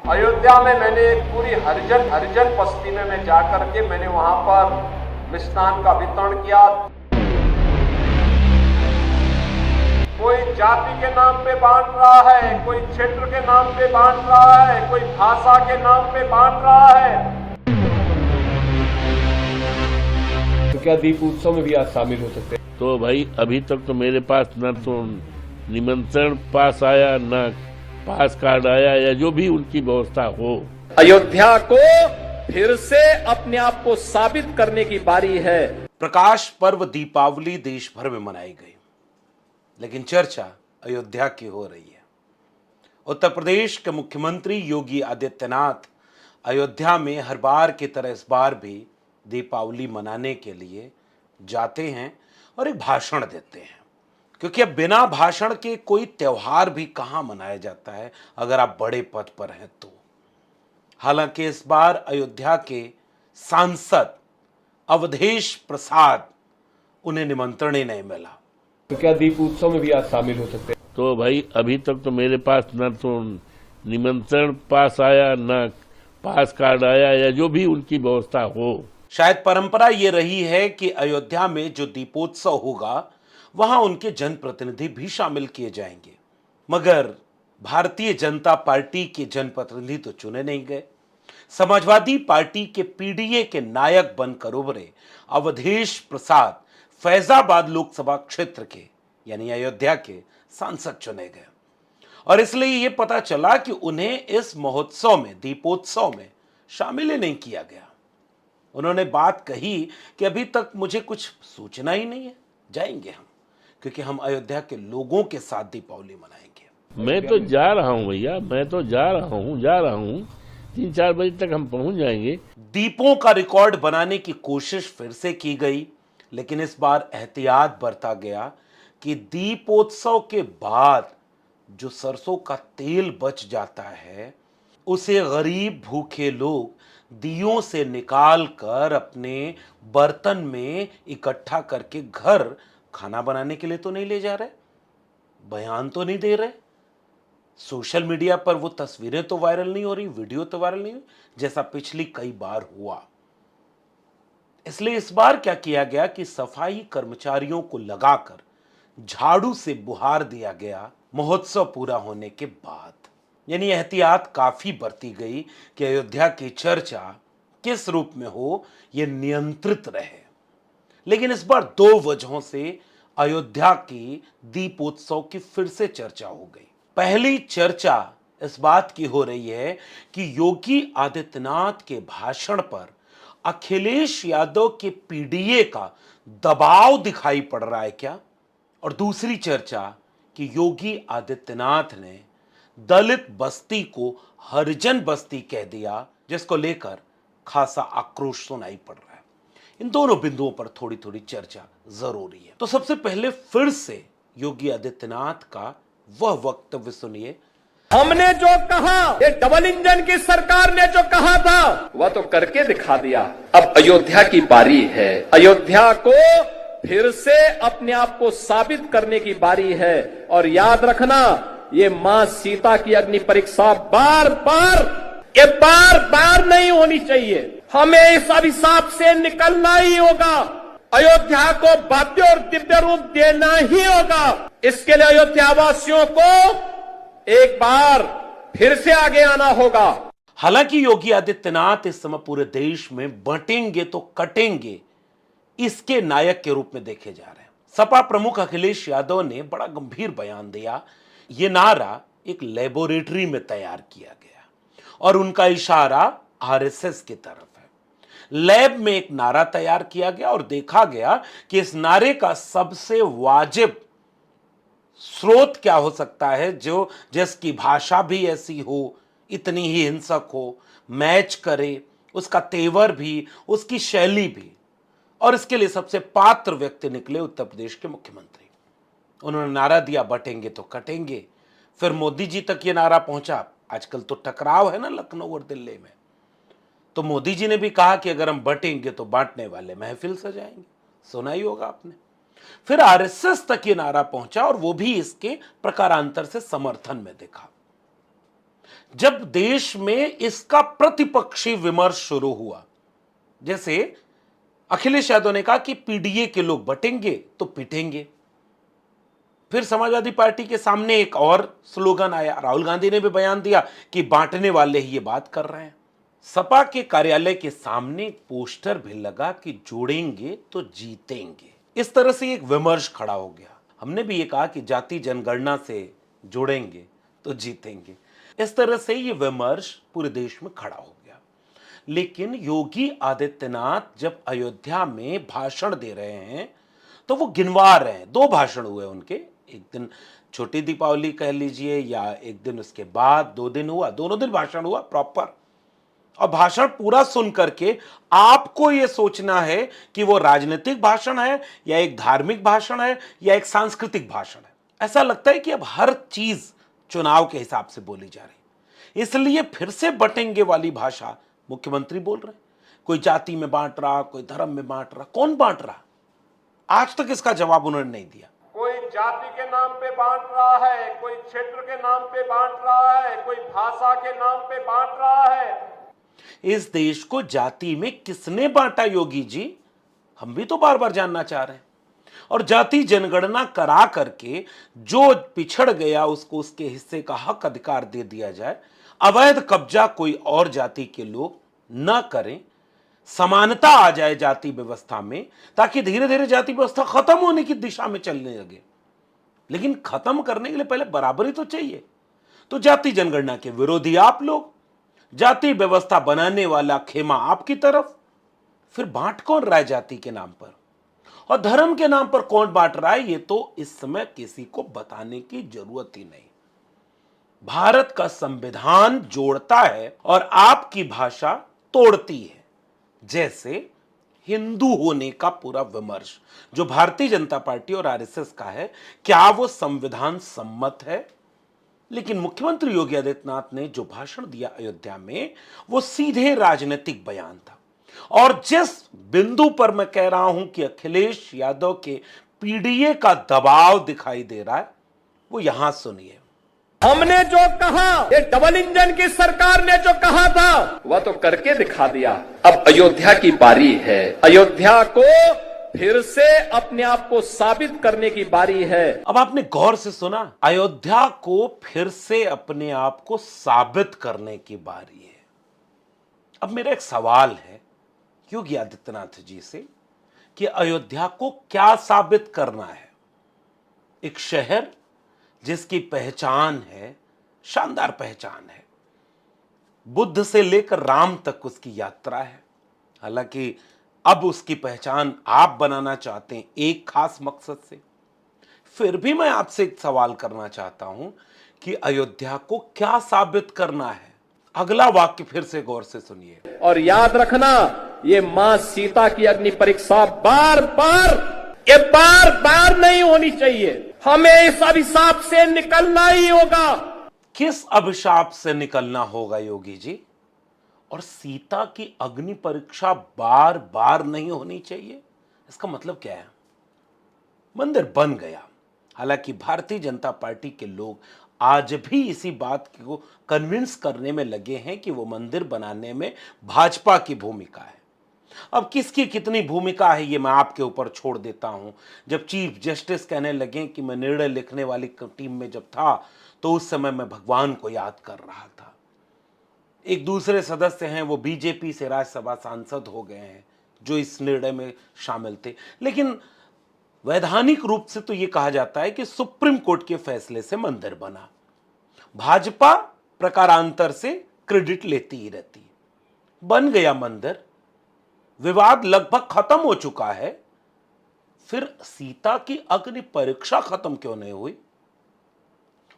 अयोध्या में मैंने एक पूरी हरिजन बस्ती में मैं जाकर के मैंने वहां पर मिष्ठान का वितरण किया। कोई जाति के नाम पे बांट रहा है, कोई क्षेत्र के नाम पे बांट रहा है, कोई भाषा के नाम पे बांट रहा है। तो क्या दीप उत्सव में भी आज शामिल हो सकते हैं? तो भाई अभी तक तो मेरे पास न तो निमंत्रण पास आया, न पास कार्ड आया, या जो भी उनकी व्यवस्था हो। अयोध्या को फिर से अपने आप को साबित करने की बारी है। प्रकाश पर्व दीपावली देश भर में मनाई गई, लेकिन चर्चा अयोध्या की हो रही है। उत्तर प्रदेश के मुख्यमंत्री योगी आदित्यनाथ अयोध्या में हर बार की तरह इस बार भी दीपावली मनाने के लिए जाते हैं और एक भाषण देते हैं, क्योंकि अब बिना भाषण के कोई त्योहार भी कहां मनाया जाता है अगर आप बड़े पद पर हैं तो। हालांकि इस बार अयोध्या के सांसद अवधेश प्रसाद, उन्हें निमंत्रण ही नहीं मिला। तो क्या दीप उत्सव में भी आज शामिल हो सकते हैं? तो भाई अभी तक तो मेरे पास न तो निमंत्रण पास आया, न पास कार्ड आया, या जो भी उनकी व्यवस्था हो। शायद परंपरा ये रही है कि अयोध्या में जो दीपोत्सव होगा वहां उनके जनप्रतिनिधि भी शामिल किए जाएंगे, मगर भारतीय जनता पार्टी के जनप्रतिनिधि तो चुने नहीं गए। समाजवादी पार्टी के पीडीए के नायक बनकर उभरे अवधेश प्रसाद फैजाबाद लोकसभा क्षेत्र के यानी अयोध्या के सांसद चुने गए, और इसलिए यह पता चला कि उन्हें इस महोत्सव में, दीपोत्सव में शामिल ही नहीं किया गया। उन्होंने बात कही कि अभी तक मुझे कुछ सूचना ही नहीं है, जाएंगे हम, क्योंकि हम अयोध्या के लोगों के साथ दीपावली मनाएंगे। मैं तो जा रहा हूं भैया, मैं तो जा रहा हूं 3-4 बजे तक हम पहुंच जाएंगे। दीपों का रिकॉर्ड बनाने की कोशिश फिर से की गई, लेकिन इस बार एहतियात बरता गया कि दीपोत्सव के बाद जो सरसों का तेल बच जाता है उसे गरीब भूखे लोग दियों से निकाल कर अपने बर्तन में इकट्ठा करके घर खाना बनाने के लिए तो नहीं ले जा रहे, बयान तो नहीं दे रहे, सोशल मीडिया पर वो तस्वीरें तो वायरल नहीं हो रही, वीडियो तो वायरल नहीं हुई, जैसा पिछली कई बार हुआ। इसलिए इस बार क्या किया गया कि सफाई कर्मचारियों को लगाकर झाड़ू से बुहार दिया गया महोत्सव पूरा होने के बाद। यानी एहतियात काफी बरती गई कि अयोध्या की चर्चा किस रूप में हो, यह नियंत्रित रहे। लेकिन इस बार 2 वजहों से अयोध्या की दीपोत्सव की फिर से चर्चा हो गई। पहली चर्चा इस बात की हो रही है कि योगी आदित्यनाथ के भाषण पर अखिलेश यादव के पीडीए का दबाव दिखाई पड़ रहा है क्या, और दूसरी चर्चा कि योगी आदित्यनाथ ने दलित बस्ती को हरिजन बस्ती कह दिया, जिसको लेकर खासा आक्रोश सुनाई पड़ रहा है। इन दोनों बिंदुओं पर थोड़ी थोड़ी चर्चा जरूरी है। तो सबसे पहले फिर से योगी आदित्यनाथ का वह वक्तव्य सुनिए। हमने जो कहा, ये डबल इंजन की सरकार ने जो कहा था वह तो करके दिखा दिया। अब अयोध्या की बारी है। अयोध्या को फिर से अपने आप को साबित करने की बारी है। और याद रखना, ये मां सीता की अग्नि परीक्षा बार बार नहीं होनी चाहिए। हमें इस अभिशाप से निकलना ही होगा। अयोध्या को भव्य और दिव्य रूप देना ही होगा। इसके लिए अयोध्या वासियों को एक बार फिर से आगे आना होगा। हालांकि योगी आदित्यनाथ इस समय पूरे देश में बंटेंगे तो कटेंगे इसके नायक के रूप में देखे जा रहे हैं। सपा प्रमुख अखिलेश यादव ने बड़ा गंभीर बयान दिया। यह नारा एक लेबोरेटरी में तैयार किया गया और उनका इशारा आरएसएस की तरफ है। लैब में एक नारा तैयार किया गया और देखा गया कि इस नारे का सबसे वाजिब स्रोत क्या हो सकता है, जो जिसकी भाषा भी ऐसी हो, इतनी ही हिंसक हो, मैच करे, उसका तेवर भी, उसकी शैली भी। और इसके लिए सबसे पात्र व्यक्ति निकले उत्तर प्रदेश के मुख्यमंत्री। उन्होंने नारा दिया, बटेंगे तो कटेंगे। फिर मोदी जी तक ये नारा पहुंचा। आजकल तो टकराव है ना लखनऊ और दिल्ली में, तो मोदी जी ने भी कहा कि अगर हम बटेंगे तो बांटने वाले महफिल सजाएंगे। सुना ही होगा आपने। फिर आरएसएस तक ये नारा पहुंचा और वो भी इसके प्रकारांतर से समर्थन में दिखा। जब देश में इसका प्रतिपक्षी विमर्श शुरू हुआ, जैसे अखिलेश यादव ने कहा कि पीडीए के लोग बटेंगे तो पिटेंगे, फिर समाजवादी पार्टी के सामने एक और स्लोगन आया, राहुल गांधी ने भी बयान दिया कि बांटने वाले ही ये बात कर रहे हैं। सपा के कार्यालय के सामने पोस्टर भी लगा कि जोड़ेंगे तो जीतेंगे। इस तरह से एक विमर्श खड़ा हो गया। हमने भी ये कहा कि जाति जनगणना से जोड़ेंगे तो जीतेंगे। इस तरह से ये विमर्श पूरे देश में खड़ा हो गया। लेकिन योगी आदित्यनाथ जब अयोध्या में भाषण दे रहे हैं तो वो गिनवा रहे हैं। 2 भाषण हुए उनके, एक दिन छोटी दीपावली कह लीजिए या एक दिन उसके बाद 2 दिन हुआ, दोनों दिन भाषण हुआ प्रॉपर। और भाषण पूरा सुन करके आपको यह सोचना है कि वो राजनीतिक भाषण है या एक धार्मिक भाषण है या एक सांस्कृतिक भाषण है। ऐसा लगता है कि अब हर चीज चुनाव के हिसाब से बोली जा रही, इसलिए फिर से बटेंगे वाली भाषा मुख्यमंत्री बोल रहे हैं। कोई जाति में बांट रहा, कोई धर्म में बांट रहा, कौन बांट रहा? आज तक इसका जवाब उन्होंने नहीं दिया। कोई जाति के नाम पे बांट रहा है, कोई क्षेत्र के नाम पे बांट रहा है, कोई भाषा के नाम पे बांट रहा है। इस देश को जाति में किसने बांटा योगी जी? हम भी तो बार बार जानना चाह रहे हैं। और जाति जनगणना करा करके जो पिछड़ गया उसको उसके हिस्से का हक अधिकार दे दिया जाए, अवैध कब्जा कोई और जाति के लोग न करें, समानता आ जाए जाति व्यवस्था में, ताकि धीरे धीरे जाति व्यवस्था खत्म होने की दिशा में चलने लगे। लेकिन खत्म करने के लिए पहले बराबरी तो चाहिए। तो जाति जनगणना के विरोधी आप लोग, जाति व्यवस्था बनाने वाला खेमा आपकी तरफ, फिर बांट कौन रहा है जाति के नाम पर? और धर्म के नाम पर कौन बांट रहा है? ये तो इस समय किसी को बताने की जरूरत ही नहीं। भारत का संविधान जोड़ता है और आपकी भाषा तोड़ती है। जैसे हिंदू होने का पूरा विमर्श जो भारतीय जनता पार्टी और आरएसएस का है, क्या वो संविधान सम्मत है? लेकिन मुख्यमंत्री योगी आदित्यनाथ ने जो भाषण दिया अयोध्या में, वो सीधे राजनीतिक बयान था। और जिस बिंदु पर मैं कह रहा हूं कि अखिलेश यादव के पीडीए का दबाव दिखाई दे रहा है, वो यहां सुनिए। हमने जो कहा, ये डबल इंजन की सरकार ने जो कहा था वह तो करके दिखा दिया। अब अयोध्या की बारी है। अयोध्या को फिर से अपने आप को साबित करने की बारी है। अब आपने गौर से सुना, अयोध्या को फिर से अपने आप को साबित करने की बारी है। अब मेरा एक सवाल है योगी आदित्यनाथ जी से कि अयोध्या को क्या साबित करना है? एक शहर जिसकी पहचान है, शानदार पहचान है, बुद्ध से लेकर राम तक उसकी यात्रा है। हालांकि अब उसकी पहचान आप बनाना चाहते हैं एक खास मकसद से। फिर भी मैं आपसे एक सवाल करना चाहता हूं कि अयोध्या को क्या साबित करना है? अगला वाक्य फिर से गौर से सुनिए। और याद रखना, ये मां सीता की अग्नि परीक्षा बार बार नहीं होनी चाहिए। हमें इस अभिशाप से निकलना ही होगा। किस अभिशाप से निकलना होगा योगी जी? और सीता की अग्नि परीक्षा बार बार नहीं होनी चाहिए, इसका मतलब क्या है? मंदिर बन गया। हालांकि भारतीय जनता पार्टी के लोग आज भी इसी बात को कन्विंस करने में लगे हैं कि वो मंदिर बनाने में भाजपा की भूमिका है। अब किसकी कितनी भूमिका है ये मैं आपके ऊपर छोड़ देता हूं। जब चीफ जस्टिस कहने लगे कि मैं निर्णय लिखने वाली टीम में जब था तो उस समय मैं भगवान को याद कर रहा था। एक दूसरे सदस्य हैं, वो बीजेपी से राज्यसभा सांसद हो गए हैं जो इस निर्णय में शामिल थे। लेकिन वैधानिक रूप से तो यह कहा जाता है कि सुप्रीम कोर्ट के फैसले से मंदिर बना। भाजपा प्रकारांतर से क्रेडिट लेती ही रहती है। बन गया मंदिर, विवाद लगभग खत्म हो चुका है, फिर सीता की अग्नि परीक्षा खत्म क्यों नहीं हुई?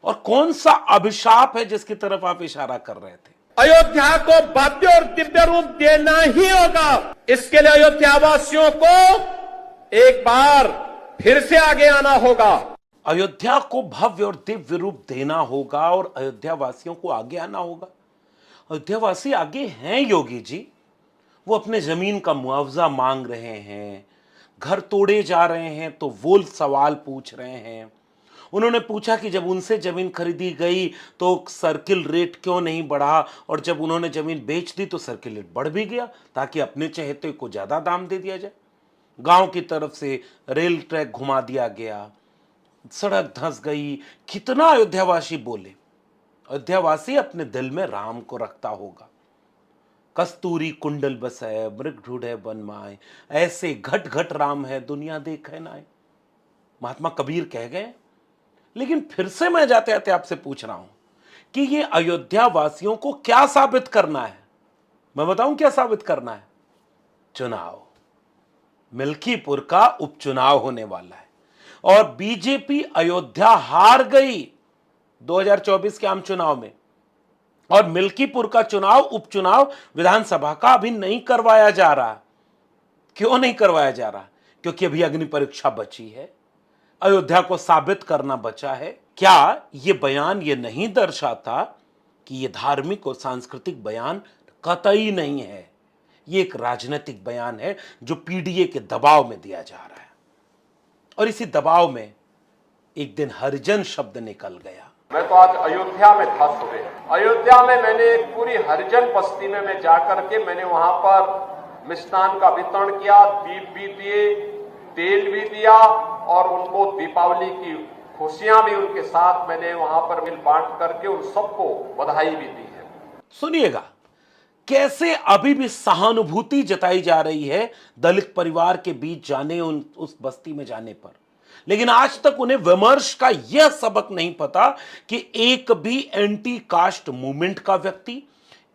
और कौन सा अभिशाप है जिसकी तरफ आप इशारा कर रहे थे? अयोध्या को भव्य और दिव्य रूप देना ही होगा। इसके लिए अयोध्या वासियों को एक बार फिर से आगे आना होगा। अयोध्या को भव्य और दिव्य रूप देना होगा और अयोध्या वासियों को आगे आना होगा। अयोध्या वासी आगे हैं योगी जी। वो अपने जमीन का मुआवजा मांग रहे हैं, घर तोड़े जा रहे हैं तो वो सवाल पूछ रहे हैं, उन्होंने पूछा कि जब उनसे जमीन खरीदी गई तो सर्किल रेट क्यों नहीं बढ़ा, और जब उन्होंने जमीन बेच दी तो सर्किल रेट बढ़ भी गया ताकि अपने चहेते को ज्यादा दाम दे दिया जाए। गांव की तरफ से रेल ट्रैक घुमा दिया गया, सड़क धंस गई। कितना अयोध्यावासी बोले, अयोध्यावासी अपने दिल में राम को रखता होगा। कस्तूरी कुंडल बसै मृग ढूंढे वन माए, ऐसे घट घट राम है दुनिया देखे नाय, महात्मा कबीर कह गए। लेकिन फिर से मैं जाते जाते आपसे पूछ रहा हूं कि ये अयोध्या वासियों को क्या साबित करना है। मैं बताऊं क्या साबित करना है? चुनाव, मिल्कीपुर का उपचुनाव होने वाला है और बीजेपी अयोध्या हार गई 2024 के आम चुनाव में, और मिल्कीपुर का चुनाव उपचुनाव विधानसभा का अभी नहीं करवाया जा रहा। क्यों नहीं करवाया जा रहा? क्योंकि अभी अग्नि परीक्षा बची है, अयोध्या को साबित करना बचा है। क्या ये बयान ये नहीं दर्शाता कि ये धार्मिक और सांस्कृतिक बयान कतई नहीं है, ये एक राजनीतिक बयान है जो पीडीए के दबाव में दिया जा रहा है। और इसी दबाव में एक दिन हरिजन शब्द निकल गया। मैं तो आज अयोध्या में था सुबह। अयोध्या में मैंने एक पूरी हरिजन बस्ती में मैं जाकर के मैंने वहां पर मिष्ठान का वितरण किया, दीप भी दिए, तेल भी दिया और उनको दीपावली की खुशियां भी उनके साथ मैंने वहां पर मिल बांट करके उन सबको बधाई भी दी है। सुनिएगा कैसे अभी भी सहानुभूति जताई जा रही है दलित परिवार के बीच जाने, उस बस्ती में जाने पर। लेकिन आज तक उन्हें विमर्श का यह सबक नहीं पता कि एक भी एंटी कास्ट मूवमेंट का व्यक्ति,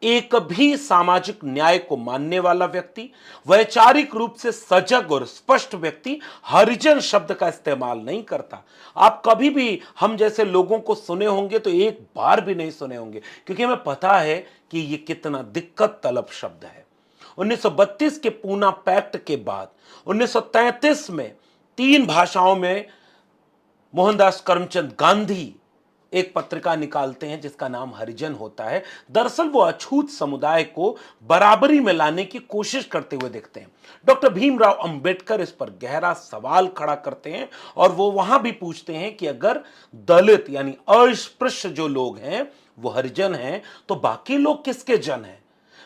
एक भी सामाजिक न्याय को मानने वाला व्यक्ति, वैचारिक रूप से सजग और स्पष्ट व्यक्ति हरिजन शब्द का इस्तेमाल नहीं करता। आप कभी भी हम जैसे लोगों को सुने होंगे तो एक बार भी नहीं सुने होंगे, क्योंकि हमें पता है कि ये कितना दिक्कत तलब शब्द है। 1932 के पूना पैक्ट के बाद 1933 में 3 भाषाओं में मोहनदास करमचंद गांधी एक पत्रिका निकालते हैं जिसका नाम हरिजन होता है। दरअसल वो अछूत समुदाय को बराबरी में लाने की कोशिश करते हुए दिखते हैं। डॉक्टर भीमराव अंबेडकर इस पर गहरा सवाल खड़ा करते हैं और वो वहां भी पूछते हैं कि अगर दलित यानी अस्पृश्य जो लोग हैं वो हरिजन हैं तो बाकी लोग किसके जन हैं।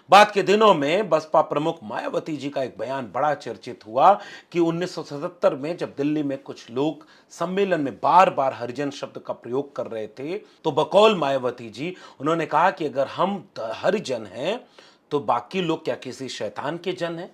बाद के दिनों में बसपा प्रमुख मायावती जी का एक बयान बड़ा चर्चित हुआ कि 1977 में जब दिल्ली में कुछ लोग सम्मेलन में बार बार हरिजन शब्द का प्रयोग कर रहे थे तो बकौल मायावती जी उन्होंने कहा कि अगर हम हरिजन हैं तो बाकी लोग क्या किसी शैतान के जन हैं।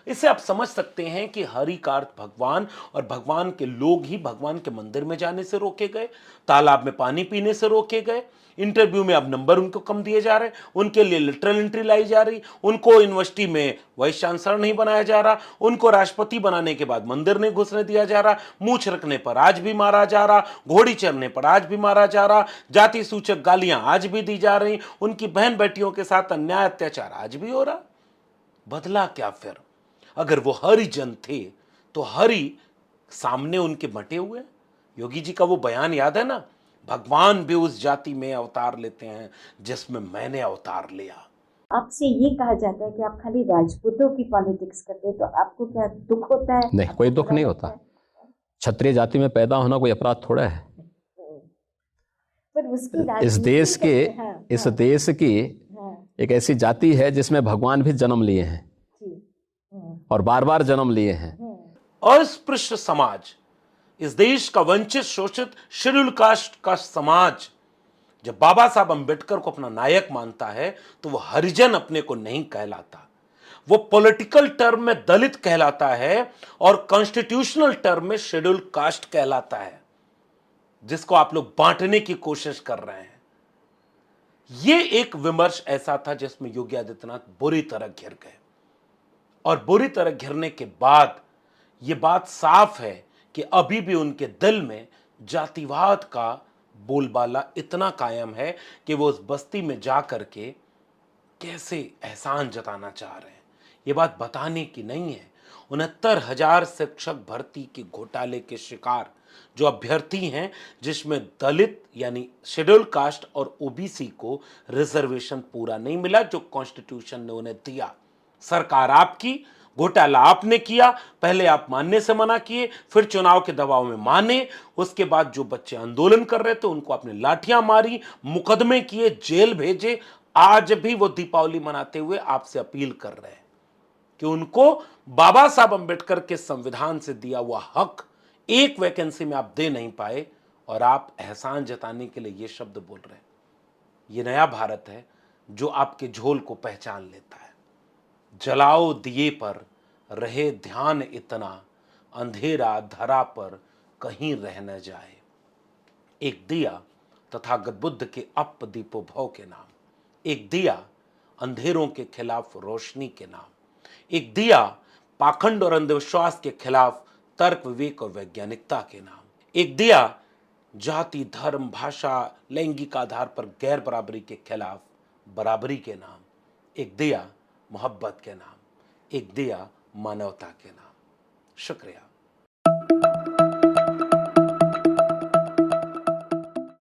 इससे आप समझ सकते हैं कि हरि का अर्थ भगवान, और भगवान के लोग ही भगवान के मंदिर में जाने से रोके गए, तालाब में पानी पीने से रोके गए, इंटरव्यू में अब नंबर उनको कम दिए जा रहे, उनके लिए लिटरल एंट्री लाई जा रही, उनको यूनिवर्सिटी में वाइस चांसलर नहीं बनाया जा रहा, उनको राष्ट्रपति बनाने के बाद मंदिर नहीं घुसने दिया जा रहा, मूछ रखने पर आज भी मारा जा रहा, घोड़ी चढ़ने पर आज भी मारा जा रहा, जाति सूचक गालियां आज भी दी जा रही, उनकी बहन बेटियों के साथ अन्याय अत्याचार आज भी हो रहा। बदला क्या फिर? अगर वो हरिजन थे तो हरि सामने उनके बटे हुए। योगी जी का वो बयान याद है ना, भगवान भी उस जाति में अवतार लेते हैं जिसमें मैंने अवतार लिया। आपसे ये कहा जाता है कि आप खाली राजपूतों की पॉलिटिक्स करते हैं, तो आपको क्या दुख होता है? नहीं, कोई दुख नहीं होता। क्षत्रिय जाति में पैदा होना कोई अपराध थोड़ा है। पर उसकी इस देश की एक ऐसी जाति है जिसमें भगवान भी जन्म लिए हैं और बार बार जन्म लिए हैं। अस्पृश्य समाज, इस देश का वंचित शोषित शेड्यूल कास्ट का समाज जब बाबा साहब अंबेडकर को अपना नायक मानता है तो वो हरिजन अपने को नहीं कहलाता, वो पॉलिटिकल टर्म में दलित कहलाता है और कॉन्स्टिट्यूशनल टर्म में शेड्यूल कास्ट कहलाता है, जिसको आप लोग बांटने की कोशिश कर रहे हैं। ये एक विमर्श ऐसा था जिसमें योगी आदित्यनाथ बुरी तरह घिर गए, और बुरी तरह घिरने के बाद यह बात साफ है कि अभी भी उनके दिल में जातिवाद का बोलबाला इतना कायम है कि वो उस बस्ती में जा करके कैसे एहसान जताना चाह रहे हैं। ये बात बताने की नहीं है। 69,000 शिक्षक भर्ती के घोटाले के शिकार जो अभ्यर्थी हैं, जिसमें दलित यानी शेड्यूल कास्ट और ओबीसी को रिजर्वेशन पूरा नहीं मिला जो कॉन्स्टिट्यूशन ने उन्हें दिया। सरकार आपकी, घोटाला आपने किया, पहले आप मानने से मना किए, फिर चुनाव के दबाव में माने, उसके बाद जो बच्चे आंदोलन कर रहे थे उनको आपने लाठियां मारी, मुकदमे किए, जेल भेजे। आज भी वो दीपावली मनाते हुए आपसे अपील कर रहे हैं कि उनको बाबा साहब अंबेडकर के संविधान से दिया हुआ हक एक वैकेंसी में आप दे नहीं पाए, और आप एहसान जताने के लिए ये शब्द बोल रहे हैं। ये नया भारत है जो आपके झोल को पहचान लेता है। जलाओ दिए पर रहे ध्यान इतना, अंधेरा धरा पर कहीं रह न जाए। एक दिया तथागत बुद्ध के अप दीपोभव के नाम, एक दिया अंधेरों के खिलाफ रोशनी के नाम, एक दिया पाखंड और अंधविश्वास के खिलाफ तर्क विवेक और वैज्ञानिकता के नाम, एक दिया जाति धर्म भाषा लैंगिक आधार पर गैर बराबरी के खिलाफ बराबरी के नाम, एक दिया मोहब्बत के नाम, एक दिया मानवता के नाम। शुक्रिया।